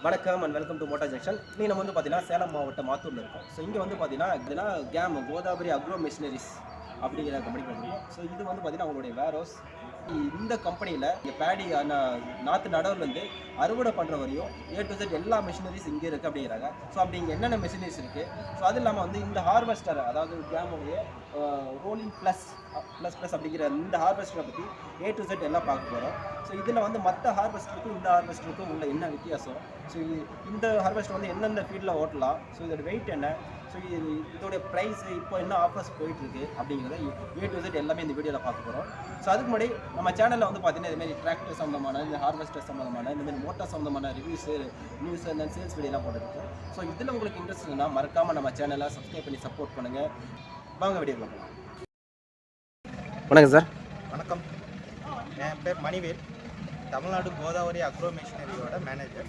வணக்கம் and welcome to motor junction. இன்னைக்கு நம்ம வந்து பார்த்தீங்கன்னா சேலம் மாவட்டம் ஆத்தூரில் இருக்கோம். ஸோ இங்கே வந்து பார்த்தீங்கன்னா GAM கோதாபரி அக்ரோ மிஷினரிஸ் அப்படிங்கிற கம்பெனிக்கு வந்துருக்கோம். ஸோ இது வந்து பார்த்தீங்கன்னா அவங்களுடைய வேர் ஹவுஸ். இந்த கம்பெனியில் இங்கே பேடி நாற்று நடவுலேருந்து அறுவடை பண்ணுற வரையும் A to Z எல்லா மிஷினரிஸ் இங்கே இருக்குது அப்படிங்கிறாங்க. ஸோ அப்படி இங்கே என்னென்ன மிஷினரிஸ் இருக்குது, ஸோ அது இல்லாமல் வந்து இந்த ஹார்வெஸ்டர், அதாவது GAMோடைய ரோலிங் ப்ளஸ் அப்படிங்கிற இந்த ஹார்வெஸ்டரை பற்றி A to Z எல்லாம் பார்க்க போகிறோம். ஸோ இதில் வந்து மற்ற ஹார்வெஸ்டருக்கும் இந்த ஹார்வெஸ்டருக்கும் உள்ள என்ன வித்தியாசம், ஸோ இந்த ஹார்வெஸ்டர் வந்து எந்தெந்த ஃபீல்டில் ஓட்டலாம், ஸோ இதோட வெயிட் என்ன, ஸோ இதோடைய ப்ரைஸ் இப்போ என்ன ஆஃபர்ஸ் போயிட்டுருக்கு அப்படிங்கிறத A to Z எல்லாமே இந்த வீடியோவில் பார்க்க போகிறோம். ஸோ அதுக்கு முன்னாடி நம்ம சேனலில் வந்து பார்த்தீங்கன்னா இதுமாதிரி டிராக்டர் சம்மந்தமான, இந்த ஹார்வெஸ்டர் சம்மந்தமான, இந்தமாதிரி மோட்டார் சம்மந்தமான ரிவ்யூஸு, நியூஸ் அந்த சேல்ஸ் வீடியோலாம் போட்டுருக்கோம். ஸோ இதில் உங்களுக்கு இன்ட்ரெஸ்ட் இருந்தால் மறக்காமல் நம்ம சேனலை சப்ஸ்கிரைப் பண்ணி சப்போர்ட் பண்ணுங்கள். வாங்க வீடியோ பார்க்கலாம். வணக்கம் சார். வணக்கம், என் பேர் மணிவேல். தமிழ்நாடு கோதாவரி அக்ரோ மிஷினரியோட மேனேஜர்.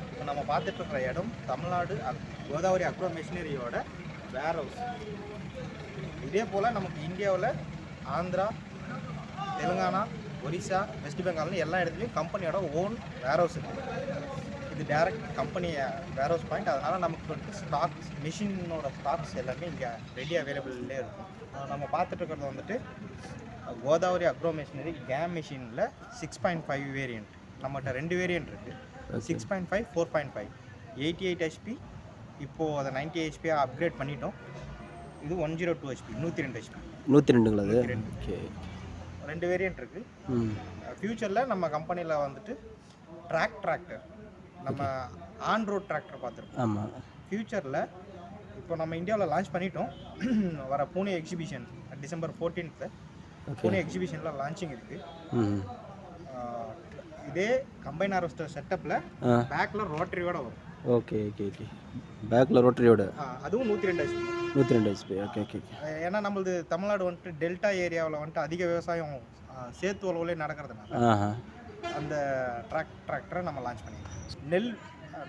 இப்போ நம்ம பார்த்துட்ருக்கிற இடம் தமிழ்நாடு கோதாவரி அக்ரோ மிஷினரியோட வேர் ஹவுஸ். இதே போல் நமக்கு இந்தியாவில் ஆந்திரா, தெலுங்கானா, ஒரிசா, வெஸ்ட் பெங்கால்னு எல்லா இடத்துலையும் கம்பெனியோட ஓன் வேர் ஹவுஸ் இருக்குது. இது direct company warehouse point. அதனால் நமக்கு வந்துட்டு ஸ்டாக்ஸ், மிஷினோட ஸ்டாக்ஸ் எல்லாமே இங்கே ரெடி அவைலபிள்லே இருக்கும். நம்ம பார்த்துட்ருக்கிறது வந்துட்டு கோதாவரி அக்ரோ மிஷினரி GAM மிஷினில் 6.5 வேரியண்ட். நம்மகிட்ட 2 வேரியண்ட் இருக்குது, 6.5, 4.5, 88 HP. இப்போது அதை 90 HP அப்கிரேட் பண்ணிட்டோம். இது 102 HP, 102 HP. 102 2 வேரியண்ட் இருக்குது. ஃப்யூச்சரில் நம்ம கம்பெனியில் வந்துட்டு டிராக்டர் நம்ம ஆன் ரோட் டிராக்டர் பார்த்துருக்கோம். ஆமாம், ஃப்யூச்சரில் இப்போ நம்ம இந்தியாவில் லான்ச் பண்ணிட்டோம். வர Pune exhibition December 14th Pune எக்ஸிபிஷனில் லான்ச்சிங் இருக்குது. இதே கம்பைன் ஹார்வெஸ்டர் செட்டப்பில் பேக்கில் ரோட்டரியோட வரும். ஓகே, பேக்கில் ரோட்டரியோட, அதுவும் 102 HP. ஓகே. ஏன்னா நம்மளது தமிழ்நாடு வந்துட்டு டெல்டா ஏரியாவில் வந்துட்டு அதிக விவசாயம் சேத்து உழவுலே நடக்கிறதுனால அந்த டிராக்டரை நம்ம லான்ச் பண்ணிடுறோம். நெல்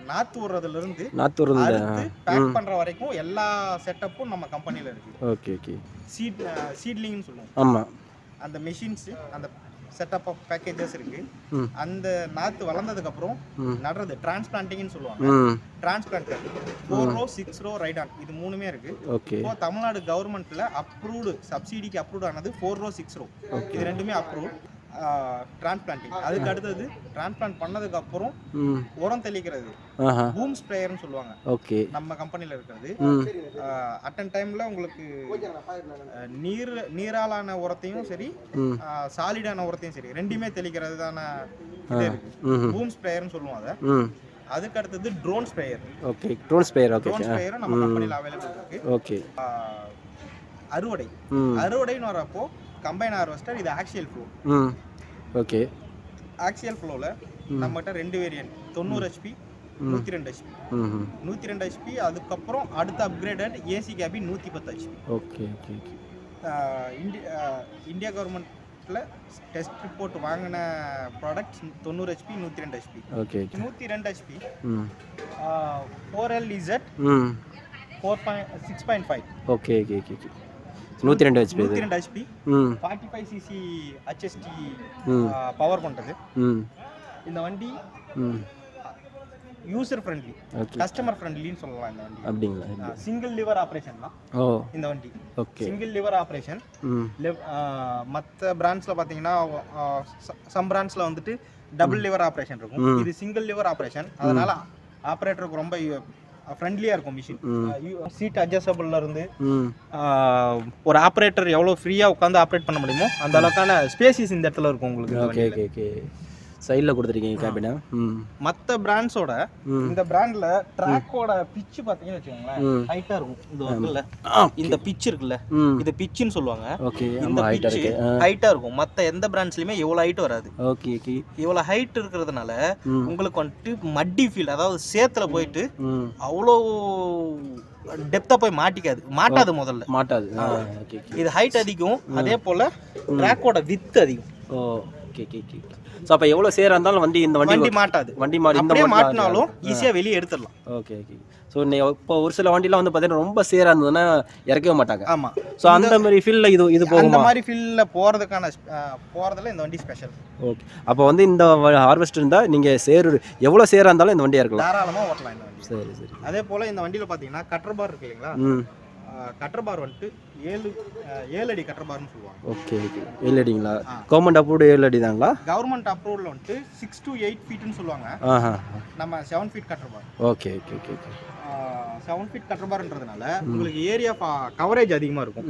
நாற்று விடுறதுலேருந்து பேக் பண்ணுற வரைக்கும் எல்லா செட்டப்பும் நம்ம கம்பெனியில் இருக்குது. ஓகே. சீட்லிங்னு சொல்லுவோம். ஆமாம், அந்த மிஷின்ஸு, அந்த செட்டப் ஆஃப் பேக்கேஜஸ் இருக்குது. அந்த நாற்று வளர்ந்ததுக்கப்புறம் நடுறது டிரான்ஸ்பிளான்டிங்னு சொல்லுவாங்க. Transplant 4 row 6 row right on, இது 3மே இருக்குது. இப்போ தமிழ்நாடு கவர்மெண்ட்டில் அப்ரூவ்டு, சப்சிடிக்கு அப்ரூவ்ட் ஆனது 4 row 6 row. இது 2மே அப்ரூவ். டிரான்ஸ்பிளான்டிங் அதுக்கு அடுத்தது டிரான்ஸ்பிளான்ட் பண்ணதுக்கப்புறம் உரம் தெளிக்கிறது, பூம் ஸ்ப்ரேயர்னு சொல்லுவாங்க. ஓகே, நம்ம கம்பெனியில் இருக்கிறது. அட்டன் டைமில் உங்களுக்கு நீராலான உரத்தையும் சரி, சாலிடான உரத்தையும் சரி, ரெண்டுமே தெளிக்கிறது தானே இது இருக்குது. பூம் ஸ்ப்ரேயர்னு சொல்லுவோம் அதை. அதுக்கு அடுத்தது ட்ரோன் ஸ்ப்ரேயர். ஓகே, ட்ரோன் ஸ்ப்ரேயரும் நம்ம கம்பெனியில் அவைலபிள் இருக்குது. ஓகே, அறுவடைன்னு வரப்போ கம்பைன் ஹார்வெஸ்டர், இது ஆக்சியல் ஃப்ளோ. ஓகே, ஆக்சியல் ஃப்ளோவில் நம்மகிட்ட 2 வேரியன்ட், 90 HP, 102 HP. 102 HP. அதுக்கப்புறம் அடுத்த upgraded AC cabin 110 HP. Okay. India கவர்மெண்ட்டில் டெஸ்ட் ரிப்போர்ட் வாங்கின products 90 HP, 102 HP. Okay, 102 HP 4LZ 6.5. Okay. 102 HP 45cc HST power பண்ணுறது. இந்த வண்டி யூசர் ஃப்ரெண்ட்லி, கஸ்டமர் ஃப்ரெண்ட்லின்னு சொல்லலாம். இந்த வண்டி அப்படிங்களா, சிங்கிள் லிவர் ஆப்ரேஷன் தான் இந்த வண்டி. Okay, single liver operation. மற்ற பிராண்ட்ஸில் பார்த்தீங்கன்னா சம் பிராண்ட்ஸில் வந்துட்டு டபுள் லிவர் ஆப்ரேஷன் இருக்கும். இது சிங்கிள் லிவர் ஆப்ரேஷன். அதனால ஆப்ரேட்டருக்கு ரொம்ப ஃப்ரெண்ட்லியாக இருக்கும் மிஷின். சீட் அட்ஜஸ்டபிள்ல இருந்து ஒரு ஆப்ரேட்டர் எவ்வளோ ஃப்ரீயாக உட்காந்து ஆப்ரேட் பண்ண முடியுமோ அந்த அளவுக்கான ஸ்பேசிஸ் இந்த இடத்துல இருக்கும் உங்களுக்கு. ஓகே, சைடில் கொடுத்துருக்கீங்க கேபினை. மற்ற பிராண்ட்ஸோட இந்த பிராண்டில் ட்ராக்கோட பிச்சு பார்த்தீங்கன்னு வச்சுக்கோங்களேன், ஹைட்டாக இருக்கும். இது இருக்குல்ல, இந்த பிச் இருக்குல்ல, இது பிச்சுன்னு சொல்லுவாங்க. ஓகே, இந்த பிச்சு ஹைட்டாக இருக்கும். மற்ற எந்த பிராண்ட்ஸ்லையுமே இவ்வளோ ஹைட் வராது. ஓகே, இவ்வளோ ஹைட் இருக்கிறதுனால உங்களுக்கு வந்துட்டு மட்டி ஃபீல், அதாவது சேத்துல போயிட்டு அவ்வளோ டெப்த்தாக போய் மாட்டாது. முதல்ல மாட்டாது. இது ஹைட் அதிகம், அதே போல் ட்ராக்கோட வித் அதிகம். Okay okay okay. ஸோ அப்போ எவ்வளோ சேராக இருந்தாலும் இந்த வண்டி மாட்டாது. வண்டி மாறி இந்த அப்படியே மாட்டினாலும் ஈஸியாக வெளியே எடுத்துடலாம். Okay okay. ஸோ இப்போ ஒரு சில வண்டிலாம் வந்து பார்த்தீங்கன்னா ரொம்ப சேராக இருந்ததுன்னா இறக்கவே மாட்டாங்க. ஆமாம். ஸோ அந்த மாதிரி ஃபீல்டில் இது போகும். அந்த மாதிரி ஃபீல்டில் போகிறதுல இந்த வண்டி ஸ்பெஷல். ஓகே. அப்போ வந்து இந்த ஹார்வெஸ்டர் இருந்தால் நீங்கள் எவ்வளோ சேராக இருந்தாலும் இந்த வண்டியாக இருக்கலாம், தாராளமாக ஓட்டலாம் இந்த வண்டி. சரி சரி. அதே போல் இந்த வண்டியில் பார்த்தீங்கன்னா கட்டர் பார் இருக்கு இல்லைங்களா, கட்டர் பார் வந்துட்டு 7 அடி கட்டர் பார்னு சொல்லுவாங்க. Okay okay. 7 அடிங்களா? கவர்மெண்ட் அப்ரூவ்டு 7 அடி தாங்களா? கவர்மெண்ட் அப்ரூவ்டில் வந்துட்டு 6 to 8 ஃபீட்னு சொல்லுவாங்க. நம்ம 7 feet cutter bar. Okay okay okay okay. 7 feet cutter பார்ன்றதுனால உங்களுக்கு ஏரியா கவரேஜ் அதிகமாக இருக்கும்.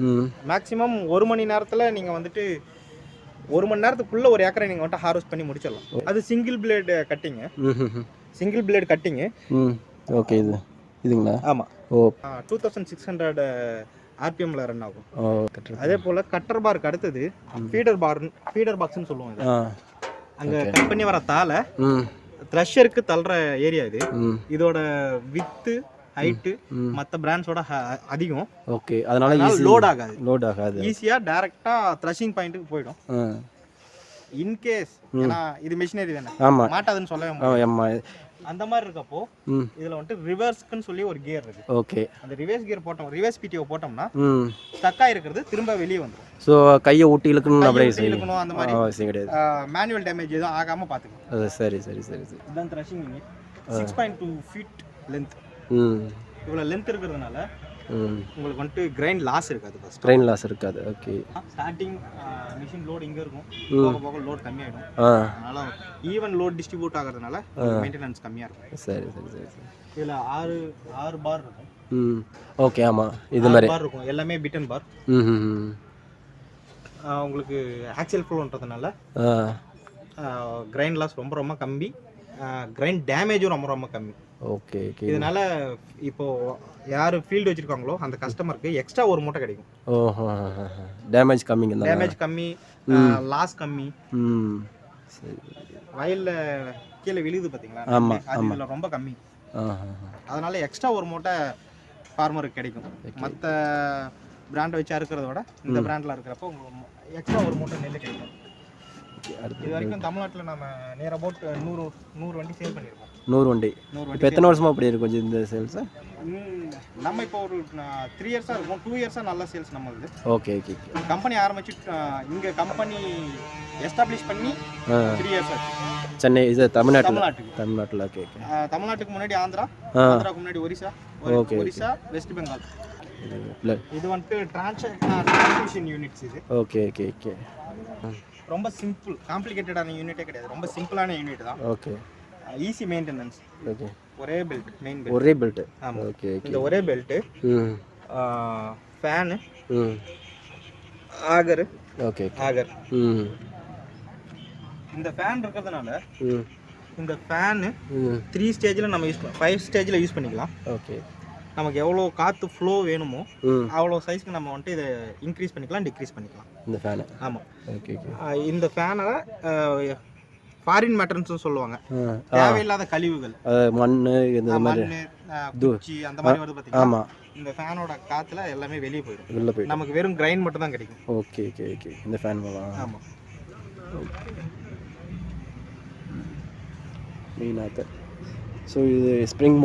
மேக்ஸிமம் 1 மணி நேரத்தில் நீங்கள் வந்துட்டு 1 மணி நேரத்துக்குள்ளே ஒரு ஏக்கரை நீங்கள் வந்துட்டு ஹார்வெஸ்ட் பண்ணி முடிச்சிடலாம். அது சிங்கிள் பிளேடு கட்டிங்கு. ஓகே. இதுங்களா? ஆமாம். ஓ, 2600 ஆர்பிஎம்ல ரன் ஆகும். அதே போல் கட்டர் பாருக்கு அடுத்தது ஃபீடர் பாக்ஸ்னு சொல்லுவாங்க. அங்கே கட் பண்ணி வர தாளை த்ரெஷருக்கு தள்ளுற ஏரியா இது. இதோட வித்து ஹைட்டு மற்ற பிராண்ட்ஸோட அதிகம். ஓகே. அதனால லோட் ஆகாது, ஈஸியாக டைரெக்டாக த்ரெஷிங் பாயிண்ட்டுக்கு போயிடும். இன்கேஸ் ஏன்னா இது மிஷினரி தானே, மாட்டாதுன்னு சொல்லவே அந்த மாதிரி இருக்கப்போ இதுல வந்துட்டு ரிவர்ஸ்க்குன்னு சொல்லி ஒரு கியர் இருக்கு. ஓகே. அந்த ரிவர்ஸ் பிடிஓ போட்டோம்னா ஸ்டக் ஆயிருக்கிறது திரும்ப வெளியே வந்துடும். ஸோ கையை ஊட்டி இழுக்கணும், இழுக்கணும், அந்த மாதிரி அவசியம் கிடையாது. மேனுவல் டேமேஜ் எதுவும் ஆகாம பாத்துக்கணும். சரி சரி சரி சரி. இதுதான் த்ரெஷிங் யூனிட். 6.2 feet length. இவ்வளவு லென்த் இருக்கிறதுனால உங்களுக்கு வந்துட்டு கிரைண்ட் லாஸ் இருக்காது. ஓகே. ஸ்டார்டிங் மிஷின் லோட் இங்க இருக்கும், போக போக லோட் கம்மியாயிடும். அதனால ஈவன் லோட் டிஸ்ட்ரிபியூட் ஆகிறதுனால மெயின்டெனன்ஸ் கம்மியா இருக்கும். சரி சரி சரி சரி. இதுல 6 பார் இருக்கும். ஓகே. ஆமா, இது மாதிரி பார் இருக்கும். எல்லாமே பிட்டன் பார். உங்களுக்கு ஆக்சியல் ஃப்ளோன்றதுனால கிரைண்ட் லாஸ் ரொம்ப ரொம்ப கம்மி, கிரைண்ட் டேமேஜும் ரொம்ப ரொம்ப கம்மி. Okay okay. இதனால இப்போ யார் ஃபீல்டு வச்சிருக்காங்களோ அந்த கஸ்டமருக்கு எக்ஸ்ட்ரா ஒரு மூட்டை கிடைக்கும். ஓஹோ. டேமேஜ் கம்மி, லாஸ் கம்மி. சரி. வயல்ல கீழே விழுது பாத்தீங்களா, அதுல ரொம்ப கம்மி. அதனால எக்ஸ்ட்ரா ஒரு மூட்டை ஃபார்மருக்கு கிடைக்கும். மற்ற பிராண்டை வச்சு அறுக்கிறத விட இந்த பிராண்டில் இருக்கிறப்போ எக்ஸ்ட்ரா ஒரு மூட்டை நெல் கிடைக்கும். இது வரைக்கும் தமிழ்நாட்டில் நம்ம நியர் அபவுட் 100 வண்டி சேல் பண்ணியிருக்கோம். 100 வண்டி. இப்போ எத்தனை வருஷமா அப்படி இருக்கும் இந்த சேல்ஸ்? நம்ம இப்போ ஒரு 3 இயர்ஸாக இருக்கும். 2 இயர்ஸாக நல்ல சேல்ஸ் நம்மளுது. Okay okay. கம்பெனி ஆரம்பிச்சு இங்கே கம்பெனி எஸ்டாப்ளிஷ் பண்ணி 3 இயர்ஸ் ஆச்சு. சென்னை இது தமிழ்நாட்டில். Okay okay. தமிழ்நாட்டுக்கு முன்னாடி ஆந்திராவுக்கு முன்னாடி ஒரிசா, வெஸ்ட் பெங்கால். இது வந்துட்டு டிரான்ஸ்மிஷன் யூனிட்ஸ் இது. Okay okay okay. ரொம்ப சிம்பிள், காம்ப்ளிகேட்டடான யூனிட்டே கிடையாது. ரொம்ப சிம்பிளான யூனிட் தான். ஓகே. Easy maintenance. ஓகே. ஒரே பெல்ட், மெயின் பெல்ட். ஒரே பெல்ட். ஆமா. Okay okay. இந்த ஒரே பெல்ட், ஃபேன், ஆகர். ஓகே. ஆகர். இந்த ஃபேன் இருக்கிறதுனால இந்த ஃபேன் 3 ஸ்டேஜ்ல நம்ம யூஸ் 5 ஸ்டேஜ்ல யூஸ் பண்ணிக்கலாம். ஓகே. நமக்கு எவ்வளோ காற்று ஃப்ளோ வேணுமோ அவ்வளோ சைஸ்க்கு நம்ம வந்துட்டு இதை இன்க்ரீஸ் பண்ணிக்கலாம், டிக்ரீஸ் பண்ணிக்கலாம் இந்த ஃபேனை. ஆமாம். Okay okay. இந்த ஃபேனை ஃபாரின் மேட்டர்னு சொல்லுவாங்க. தேவையில்லாத கழிவுகள், மண், குச்சி அந்த மாதிரி வருது பார்த்தீங்கன்னா, ஆமாம், இந்த ஃபேனோட காற்றுல எல்லாமே வெளியே போயிடும். நமக்கு வெறும் கிரைண்ட் மட்டும் தான் கிடைக்கும். Okay okay okay. இந்த ஃபேன் மூலம். ஆமாம். மெயினாக ஸோ இது ஸ்ப்ரிங்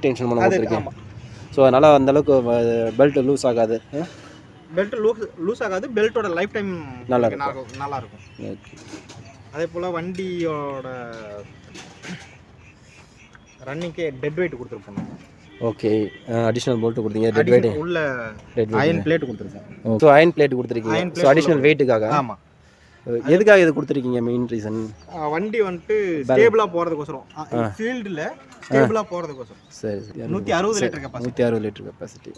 டென்ஷன் மூலம் கொடுத்துருக்கேன். ஆமாம். ஸோ அதனால் அந்தளவுக்கு பெல்ட் லூஸ் ஆகாது. பெல்ட்டோட லைஃப் டைம் நல்லா இருக்கும். அதே போல் வண்டியோட ரன்னிங்க்கு டெட் வெயிட் கொடுத்துருப்போம். ஓகே. அடிஷ்னல் போல்ட் கொடுத்தீங்க, டெட் வெயிட் உள்ள அயன் பிளேட் கொடுத்துருக்கோம். ஸோ அயன் பிளேட் கொடுத்துருக்கீங்க. ஸோ அடிஷ்னல் வெயிட்டுக்காக. ஆமாம். எதுக்காக இது கொடுத்துருக்கீங்க? மெயின் ரீசன் வண்டி வந்துட்டு ஸ்டேபிளாக போகிறதுக்கோசரம், ஃபீல்டில் ஸ்டேபிளாக போகிறதுக்கோசரம். சரி சரி. 160 லிட்டர் கெப்பாசிட்டி.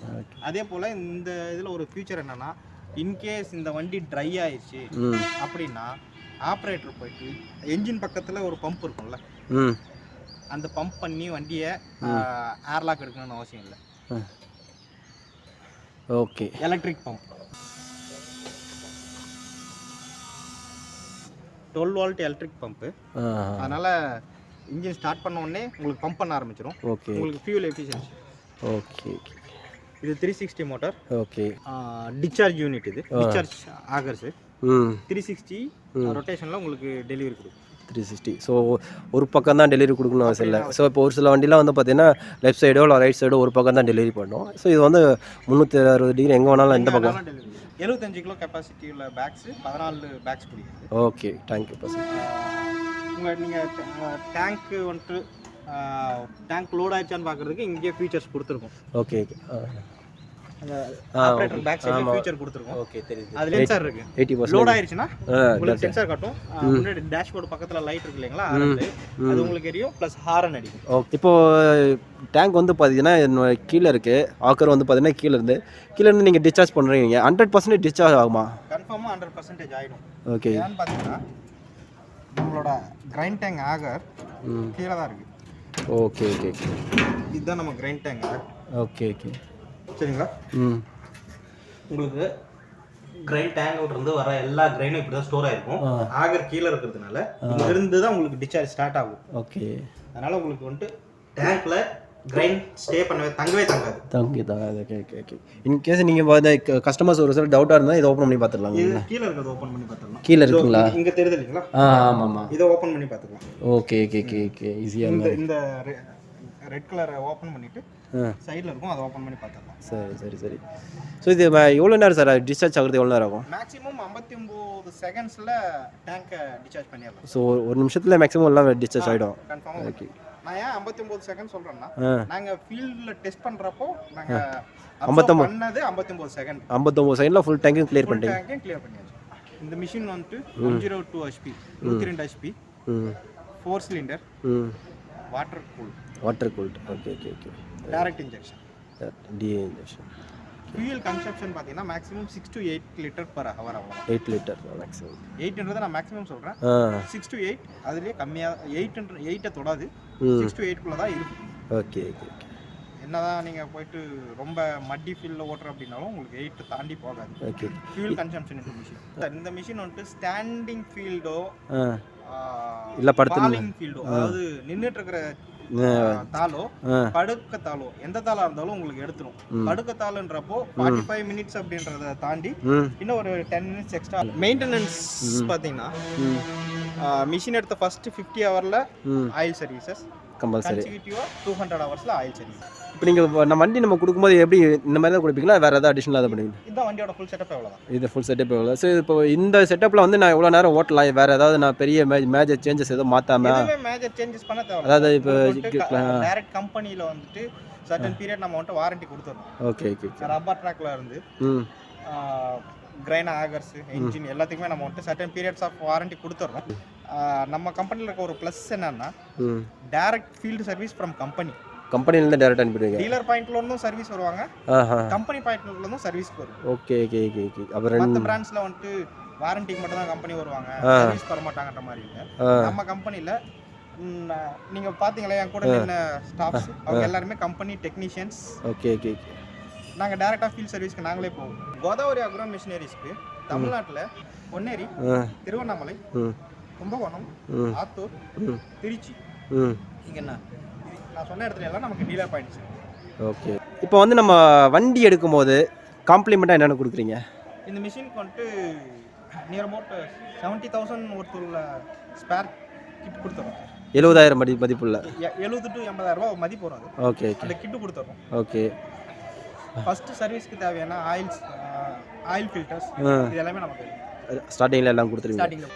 அதே போல் இந்த இதில் ஒரு ஃபியூச்சர் என்னென்னா, இன்கேஸ் இந்த வண்டி ட்ரை ஆயிடுச்சு அப்படின்னா ஆப்ரேட்டர் போயிட்டு என்ஜின் பக்கத்தில் ஒரு பம்ப் இருக்கும்ல, அந்த பம்ப் பண்ணி வண்டியை ஏர்லாக் எடுக்கணும்னு அவசியம் இல்லை. Okay. Electric pump 12 volt electric pump. அதனால் இன்ஜின் ஸ்டார்ட் பண்ண உடனே உங்களுக்கு பம்ப் பண்ண ஆரம்பிச்சிடும். ஓகே. உங்களுக்கு ஃபியூல் எஃபிஷியன்சி. ஓகே. இது 360 மோட்டார். ஓகே. Discharge unit. இது டிஸ்சார்ஜ் ஆகர்ஸ். 360 ரொட்டேஷனில் உங்களுக்கு டெலிவரி கொடுக்கும். 360. ஸோ ஒரு பக்கம் தான் டெலிவரி கொடுக்கணும் அவசியம் இல்லை. ஸோ இப்போ ஒரு சில வண்டிலாம் வந்து பார்த்தீங்கன்னா லெஃப்ட் சைடோ இல்லை ரைட் சைடோ ஒரு பக்கம் தான் டெலிவரி பண்ணோம். ஸோ இது வந்து 360 டிகிரி எங்கே வேணாலும் எந்த பக்கம். 75 கிலோ கெப்பாசிட்டி உள்ள பேக்ஸு 14 பேக்ஸ் பிடிக்குது. Okay, thank you person. நீங்கள் டேங்க்கு வந்துட்டு டேங்க் லோட் ஆயிடுச்சான்னு பார்க்குறதுக்கு இங்கே ஃபீச்சர்ஸ் கொடுத்துருக்கோம். Okay operator back side feature கொடுத்துருக்கோம். ஓகே, தெரியுது. அது சென்சார் இருக்கு. 80% லோட் ஆயிருச்சுனா உங்களுக்கு சென்சார் காட்டும். முன்னாடி டேஷ்போர்ட் பக்கத்துல லைட் இருக்கு இல்லைங்களா, அது உங்களுக்கு எரியும். ப்ளஸ் ஹாரன் அடிக்கும். ஓகே. இப்போ டேங்க் வந்து பார்த்தீங்கன்னா கீழே இருக்கு. ஆக்கர் வந்து பார்த்தீங்கன்னா கீழே இருந்து நீங்கள் டிஸ்சார்ஜ் பண்ணுறீங்க. 100% டிஸ்சார்ஜ் ஆகுமா? கன்ஃபார்மாக 100% ஆகிடும். ஓகே. ஏன்னு பார்த்தீங்கன்னா நம்மளோட கிரைண்ட் டேங்க் ஆகர் கீழே தான் இருக்கு. ஓகே. இதுதான் நம்ம கிரைண்ட் டேங்க் ஆகர். ஓகே. சரிங்களா? உங்களுக்கு கிரைன் டேங்க் இருந்து வர எல்லா கிரைனும் இப்படி தான் ஸ்டோர் ஆயிருக்கும். ஆகர் கீழே இருக்கிறதுனால இங்க இருந்து தான் உங்களுக்கு டிஸ்சார்ஜ் ஸ்டார்ட் ஆகும். ஓகே. அதனால உங்களுக்கு வந்துட்டு டேங்க்ல கிரைன் ஸ்டே பண்ணவே தங்கவே தங்காது. ஓகே. இன் கேஸ் நீங்கள் கஸ்டமர்ஸ் ஒரு சில டவுட்டாக இருந்தால் இதை ஓப்பன் பண்ணி பார்த்துடலாம். இது கீழே இருக்கிறது ஓப்பன் பண்ணி பார்த்துடலாம். கீழே இருக்குங்களா? இங்கே தெரியுது இல்லைங்களா? ஆமாம். இதை ஓப்பன் பண்ணி பார்த்துக்கலாம். ஓகே. ஈஸியாக இந்த ரெட் கலரை ஓப்பன் பண்ணிட்டு சைடில் இருக்கும், அதை ஓப்பன் பண்ணி பார்த்துக்கலாம். சரி. ஸோ இது எவ்வளோ நேரம் சார் டிஸ்சார்ஜ் ஆகுறது எவ்வளோ நேரம் ஆகும்? மேக்ஸிமம் 59 செகண்ட்ஸில் டேங்கை டிஸ்சார்ஜ் பண்ணிடலாம். ஸோ ஒரு நிமிஷத்தில் மேக்ஸிமம் எல்லாம் டிஸ்சார்ஜ் ஆகிடும். கன்ஃபார்மாக. ஓகே. நான் ஏன் 59 செகண்ட் சொல்கிறேன்னா, நாங்கள் ஃபீல்டில் டெஸ்ட் பண்ணுறப்போ நாங்கள் 59 செகண்ட் 59 செகண்டில் ஃபுல் டேங்கும் கிளியர் பண்ணிட்டீங்க. கிளியர் பண்ணியாச்சு. இந்த மிஷின் வந்துட்டு 102 HP 102 HP 4 cylinder water cooled. Okay. Direct injection, DA injection. Fuel consumption பார்த்தீங்கன்னா maximum 6 to 8 litre per hour ஆகும். 8 லிட்டர் மேக்ஸிமம். 8ன்றதை நான் மேக்ஸிமம் சொல்கிறேன். 6 to 8 அதுலேயே கம்மியாக 8 தொடாது. 6 to 8 குள்ளே தான் இருக்கும். ஓகே. என்னதான் நீங்கள் போயிட்டு ரொம்ப மட்டி ஃபீல்டில் ஓட்டுற அப்படின்னாலும் உங்களுக்கு 8 தாண்டி போகாது. ஓகே. ஃபியூயல் கன்சம்ஷன் இந்த மிஷின் வந்துட்டு ஸ்டாண்டிங் ஃபீல்டோ இல்லை படுத்துலிங் ஃபீல்டோ, அதாவது நின்றுட்டு இருக்கிற தாளோ படுக்க தாளோ எந்த தாளா இருந்தாலும் உங்களுக்கு எடுத்துரும். படுக்க தாளுன்றப்போ 45 மினிட்ஸ் அப்படின்றத தாண்டி இன்னும் ஒரு 10 மினிட்ஸ் எக்ஸ்ட்ரா மெயின்டெனன்ஸ். பார்த்தீங்கன்னா மிஷின் எடுத்த ஃபர்ஸ்ட் 50 ஹவர்ல ஆயில் சர்வீசஸ் கம்பல்சரி. 200 ஹவர்ஸ்ல ஆயில் சர்வீஸ். இப்போ நீங்கள் வண்டி நம்ம கொடுக்கும்போது எப்படி இந்த மாதிரி தான் கொடுப்பீங்களா, வேறு ஏதாவது அடிஷனலாக அதை பண்ணுவீங்க? இதுதான் வண்டியோட ஃபுல் செட்டப். எவ்வளோதான் இது ஃபுல் செட்டப் எவ்வளோ? ஸோ இப்போ இந்த செட்டப்பில் வந்து நான் எவ்வளோ நேரம் ஓட்டலாம்? வேறு ஏதாவது நான் பெரிய மேஜர் சேஞ்சஸ் எதுவும் மாற்றாமல்? மேஜர் சேஞ்சஸ் பண்ண தேவை. அதாவது இப்போ டைரக்ட் கம்பெனியில் வந்துட்டு சர்டன் பீரியட் நம்ம வந்துட்டு வாரண்டி கொடுத்துருவோம். ஓகே. ரப்பர் ட்ராக்ல இருந்து கிரைன் ஆகர்ஸ் என்ஜின் எல்லாத்துக்குமே நம்ம வந்துட்டு சர்டன் பீரியட்ஸ் ஆஃப் வாரண்டி கொடுத்துட்றோம். நம்ம கம்பெனியில் இருக்க ஒரு ப்ளஸ் என்னன்னா டைரக்ட் ஃபீல்டு சர்வீஸ் ஃப்ரம் கம்பெனிலேருந்து டைரக்ட் அனுப்பிடுவீங்க. டீலர் பாயிண்ட்ல இருந்தும் சர்வீஸ் வருவாங்க, கம்பெனி பாயிண்ட்ல இருந்தும் சர்வீஸ்க்கு வரும். ஓகே. அப்புறம் மற்ற பிராண்ட்ஸ்ல வந்துட்டு வாரண்டிக்கு மட்டும் தான் கம்பெனி வருவாங்க, சர்வீஸ் வர மாட்டாங்கன்ற மாதிரி இல்லை. நம்ம கம்பெனியில் நீங்கள் பார்த்தீங்களா என் கூட நின்ன ஸ்டாஃப்ஸ் அவங்க எல்லாருமே கம்பெனி டெக்னீஷியன்ஸ். ஓகே. நாங்கள் டைரக்டாக ஃபீல்ட் சர்வீஸ்க்கு நாங்களே போவோம். கோதாவரி அக்ரோ மிஷினரிஸ்க்கு தமிழ்நாட்டில் பொன்னேரி, திருவண்ணாமலை, கும்பகோணம், ஆத்தூர், திருச்சி, இங்கே நான் சொன்ன இடத்துல எல்லாம் நமக்கு டீலர் பாயிண்ட்ஸ். ஓகே. இப்போ வந்து நம்ம வண்டி எடுக்கும்போது காம்ப்ளிமெண்ட்டாக என்னென்ன கொடுக்குறீங்க? இந்த மிஷினுக்கு வந்துட்டு நியர் அபவுட் 70,000 ஒருத்தருள்ள ஸ்பேர் கிட் கொடுத்துறோம். 70,000 மதிப்புள்ள 70 to 80,000 ரூபா மதிப்பு வரும். ஓகே. அந்த கிட்டு கொடுத்துறோம். ஓகே. ஃபர்ஸ்ட் சர்வீஸ்க்கு தேவையான ஆயில் ஃபில்டர்ஸ் இது எல்லாமே நமக்கு ஸ்டார்டிங்கில் எல்லாம் கொடுத்துருவீங்க.